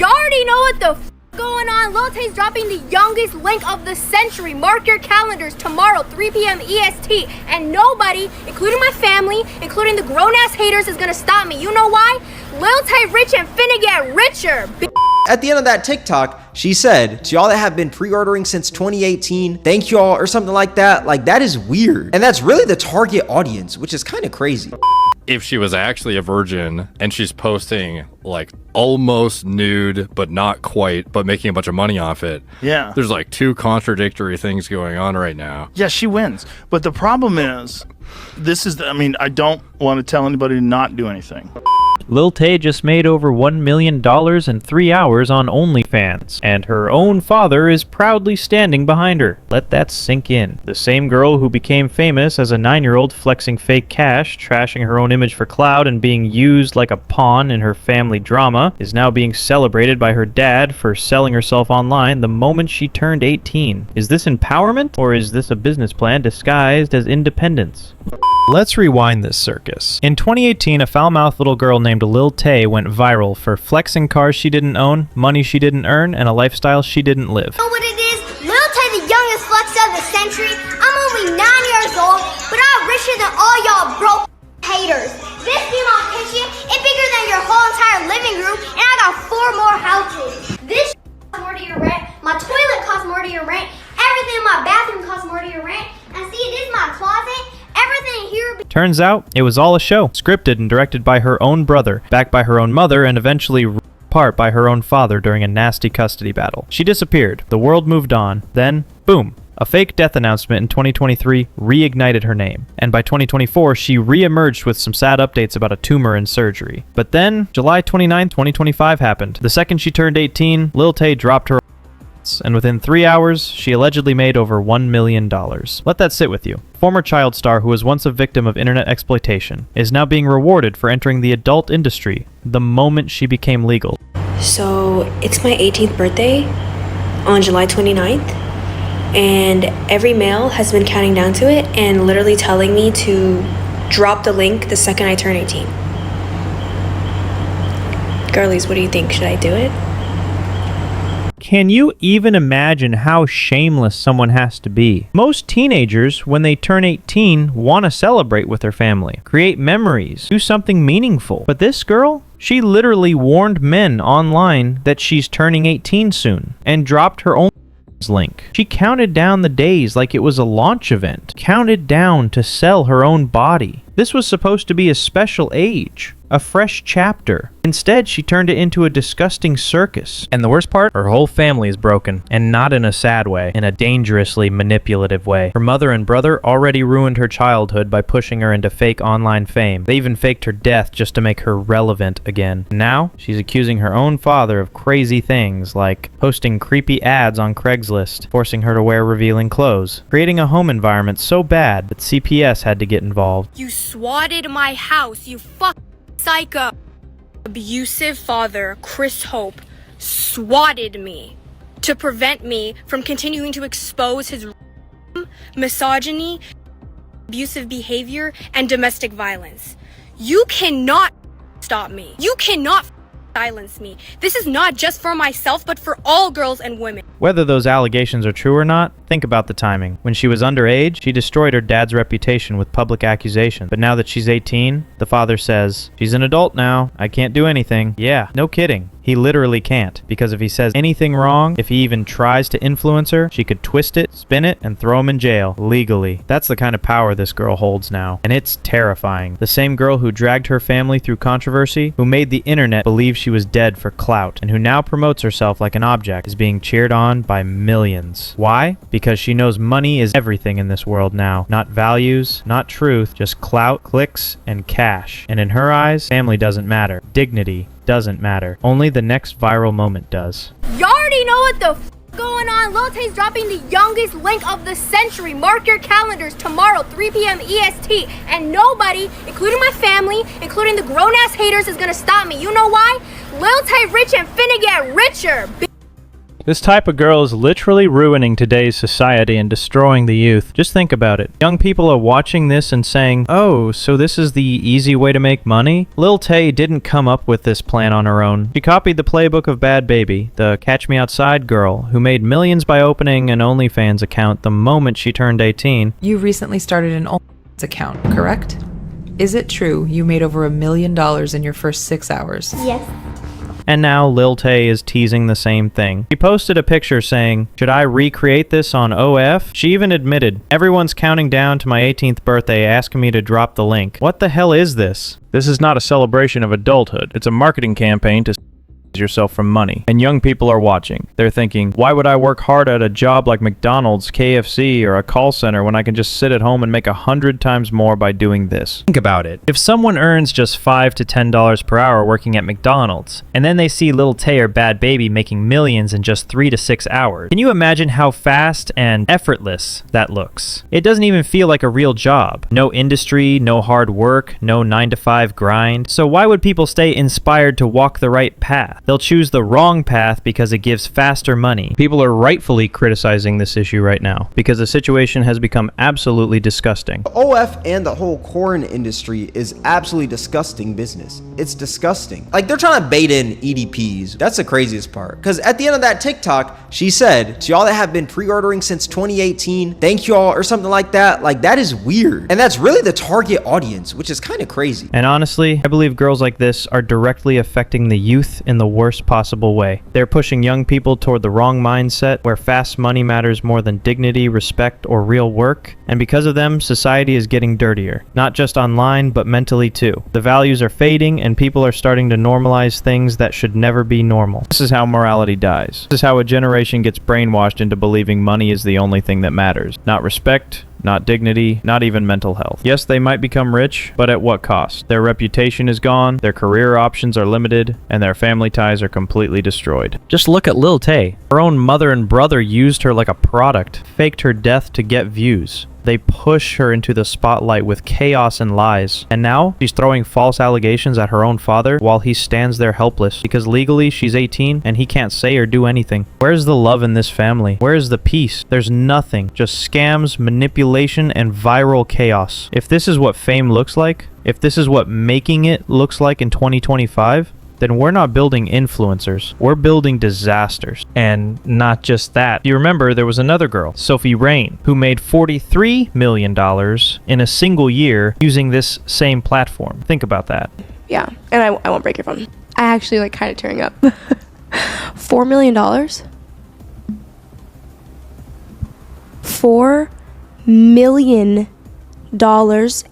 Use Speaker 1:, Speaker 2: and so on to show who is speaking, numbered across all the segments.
Speaker 1: Y'all already know what the f going on. Lil Tay's dropping the youngest link of the century. Mark your calendars tomorrow, 3 p.m. EST. And nobody, including my family, including the grown-ass haters, is gonna stop me. You know why? Lil Tay rich and finna get richer, bitch.
Speaker 2: At the end of that TikTok, she said, to y'all that have been pre-ordering since 2018, thank y'all, or something like that. Like, that is weird. And that's really the target audience, which is kind of crazy.
Speaker 3: If she was actually a virgin and she's posting like almost nude, but not quite, but making a bunch of money off it.
Speaker 4: Yeah.
Speaker 3: There's like two contradictory things going on right now.
Speaker 4: Yeah, she wins. But the problem is, I don't want to tell anybody to not do anything.
Speaker 5: Lil Tay just made over $1 million in 3 hours on OnlyFans, and her own father is proudly standing behind her. Let that sink in. The same girl who became famous as a 9-year-old flexing fake cash, trashing her own image for clout, and being used like a pawn in her family drama, is now being celebrated by her dad for selling herself online the moment she turned 18. Is this empowerment, or is this a business plan disguised as independence? Let's rewind this circus. In 2018, a foul-mouthed little girl named Lil Tay went viral for flexing cars she didn't own, money she didn't earn, and a lifestyle she didn't live.
Speaker 1: You know what it is? Lil Tay, the youngest flex of the century. I'm only 9 years old, but I'm richer than all y'all broke haters. This be my kitchen. It's bigger than your whole entire living room, and I got 4 more houses. This costs more to your rent. My toilet costs more to your rent. Everything in my bathroom costs more to your rent. And see, this is my closet. Everything here.
Speaker 5: Turns out, it was all a show, scripted and directed by her own brother, backed by her own mother, and eventually apart by her own father during a nasty custody battle. She disappeared. The world moved on. Then, boom. A fake death announcement in 2023 reignited her name, and by 2024, she re-emerged with some sad updates about a tumor and surgery. But then, July 29, 2025 happened. The second she turned 18, Lil Tay dropped her and within 3 hours, she allegedly made over $1 million. Let that sit with you. Former child star who was once a victim of internet exploitation is now being rewarded for entering the adult industry the moment she became legal.
Speaker 6: So, it's my 18th birthday on July 29th, and every mail has been counting down to it and literally telling me to drop the link the second I turn 18. Girlies, what do you think? Should I do it?
Speaker 5: Can you even imagine how shameless someone has to be? Most teenagers, when they turn 18, want to celebrate with their family, create memories, do something meaningful. But this girl, she literally warned men online that she's turning 18 soon and dropped her own link. She counted down the days like it was a launch event, counted down to sell her own body. This was supposed to be a special age, a fresh chapter. Instead, she turned it into a disgusting circus. And the worst part? Her whole family is broken. And not in a sad way, in a dangerously manipulative way. Her mother and brother already ruined her childhood by pushing her into fake online fame. They even faked her death just to make her relevant again. Now, she's accusing her own father of crazy things like posting creepy ads on Craigslist, forcing her to wear revealing clothes, creating a home environment so bad that CPS had to get involved.
Speaker 1: You swatted my house, you psycho. Abusive father, Chris Hope, swatted me to prevent me from continuing to expose his misogyny, abusive behavior, and domestic violence. You cannot stop me. You cannot silence me. This is not just for myself, but for all girls and women.
Speaker 5: Whether those allegations are true or not, think about the timing. When she was underage, she destroyed her dad's reputation with public accusation. But now that she's 18, the father says, "She's an adult now. I can't do anything." Yeah, no kidding. He literally can't, because if he says anything wrong, if he even tries to influence her, she could twist it, spin it, and throw him in jail, legally. That's the kind of power this girl holds now, and it's terrifying. The same girl who dragged her family through controversy, who made the internet believe she was dead for clout, and who now promotes herself like an object, is being cheered on by millions. Why? Because she knows money is everything in this world now. Not values, not truth, just clout, clicks, and cash. And in her eyes, family doesn't matter. Dignity doesn't matter. Only the next viral moment does.
Speaker 1: Y'all already know what the going on. Lil Tay's dropping the youngest link of the century. Mark your calendars tomorrow, 3 p.m. EST. And nobody, including my family, including the grown-ass haters, is gonna stop me. You know why? Lil Tay rich and finna get richer, bitch.
Speaker 5: This type of girl is literally ruining today's society and destroying the youth. Just think about it. Young people are watching this and saying, oh, so this is the easy way to make money? Lil Tay didn't come up with this plan on her own. She copied the playbook of Bad Baby, the Catch Me Outside girl, who made millions by opening an OnlyFans account the moment she turned 18.
Speaker 7: You recently started an OnlyFans account, correct? Is it true you made over $1 million in your first 6 hours?
Speaker 8: Yes.
Speaker 5: And now Lil Tay is teasing the same thing. She posted a picture saying, should I recreate this on OF? She even admitted, everyone's counting down to my 18th birthday asking me to drop the link. What the hell is this? This is not a celebration of adulthood. It's a marketing campaign to yourself from money. And young people are watching. They're thinking, why would I work hard at a job like McDonald's, KFC, or a call center when I can just sit at home and make 100 times more by doing this? Think about it. If someone earns just $5 to $10 per hour working at McDonald's, and then they see Lil Tay or Bad Baby making millions in just 3 to 6 hours, can you imagine how fast and effortless that looks? It doesn't even feel like a real job. No industry, no hard work, no 9-to-5 grind. So why would people stay inspired to walk the right path? They'll choose the wrong path because it gives faster money. People are rightfully criticizing this issue right now because the situation has become absolutely disgusting.
Speaker 2: The OF and the whole corn industry is absolutely disgusting business. It's disgusting. Like, they're trying to bait in EDPs. That's the craziest part. Because at the end of that TikTok, she said, to y'all that have been pre-ordering since 2018, thank y'all, or something like that. Like, that is weird. And that's really the target audience, which is kind of crazy.
Speaker 5: And honestly, I believe girls like this are directly affecting the youth in the worst possible way. They're pushing young people toward the wrong mindset where fast money matters more than dignity, respect, or real work. And because of them, society is getting dirtier. Not just online, but mentally too. The values are fading and people are starting to normalize things that should never be normal. This is how morality dies. This is how a generation gets brainwashed into believing money is the only thing that matters. Not respect, not dignity, not even mental health. Yes, they might become rich, but at what cost? Their reputation is gone, their career options are limited, and their family ties are completely destroyed. Just look at Lil Tay. Her own mother and brother used her like a product, faked her death to get views. They push her into the spotlight with chaos and lies. And now, she's throwing false allegations at her own father while he stands there helpless because legally she's 18 and he can't say or do anything. Where's the love in this family? Where is the peace? There's nothing. Just scams, manipulation, and viral chaos. If this is what fame looks like, if this is what making it looks like in 2025, then we're not building influencers. We're building disasters. And not just that. You remember there was another girl, Sophie Rain, who made $43 million in a single year using this same platform. Think about that.
Speaker 8: Yeah, and I won't break your phone. I actually like kind of tearing up. $4 million? $4 million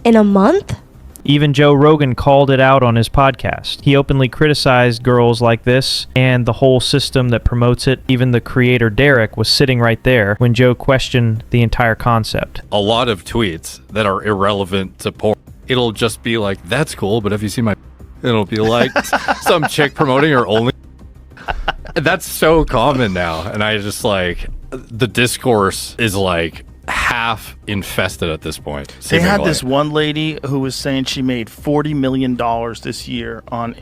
Speaker 8: in a month?
Speaker 5: Even Joe Rogan called it out on his podcast. He openly criticized girls like this and the whole system that promotes it. Even the creator Derek was sitting right there when Joe questioned the entire concept.
Speaker 3: A lot of tweets that are irrelevant to porn. It'll just be like, that's cool, but have you seen my... It'll be like some chick promoting her only... That's so common now. And I just like... The discourse is like... half infested at this point.
Speaker 4: They had this one lady who was saying she made $40 million this year on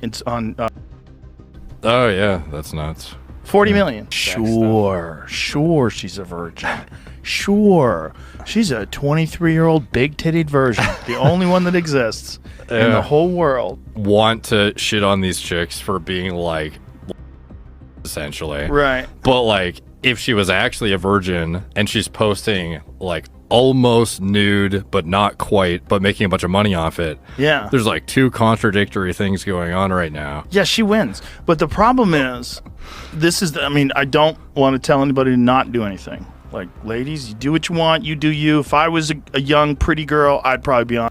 Speaker 3: oh yeah, that's nuts.
Speaker 4: 40 million. Sure she's a virgin. Sure. She's a 23-year-old big-tittied version. The only one that exists in the whole world.
Speaker 3: Want to shit on these chicks for being like essentially.
Speaker 4: Right.
Speaker 3: But like if she was actually a virgin and she's posting like almost nude but not quite but making a bunch of money off it,
Speaker 4: yeah,
Speaker 3: there's like two contradictory things going on right now.
Speaker 4: Yeah, she wins, but the problem is I don't want to tell anybody to not do anything. Like, ladies, you do what you want, you do you. If I was a young pretty girl, I'd probably be on.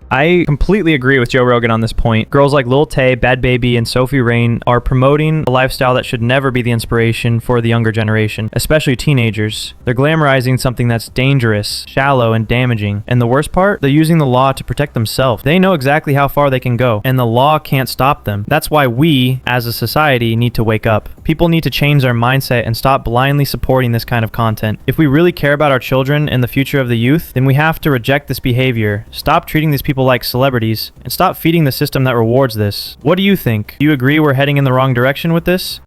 Speaker 5: I completely agree with Joe Rogan on this point. Girls like Lil Tay, Bad Baby, and Sophie Rain are promoting a lifestyle that should never be the inspiration for the younger generation, especially teenagers. They're glamorizing something that's dangerous, shallow, and damaging. And the worst part, they're using the law to protect themselves. They know exactly how far they can go, and the law can't stop them. That's why we, as a society, need to wake up. People need to change their mindset and stop blindly supporting this kind of content. If we really care about our children and the future of the youth, then we have to reject this behavior, stop treating these people like celebrities, and stop feeding the system that rewards this. What do you think? Do you agree we're heading in the wrong direction with this?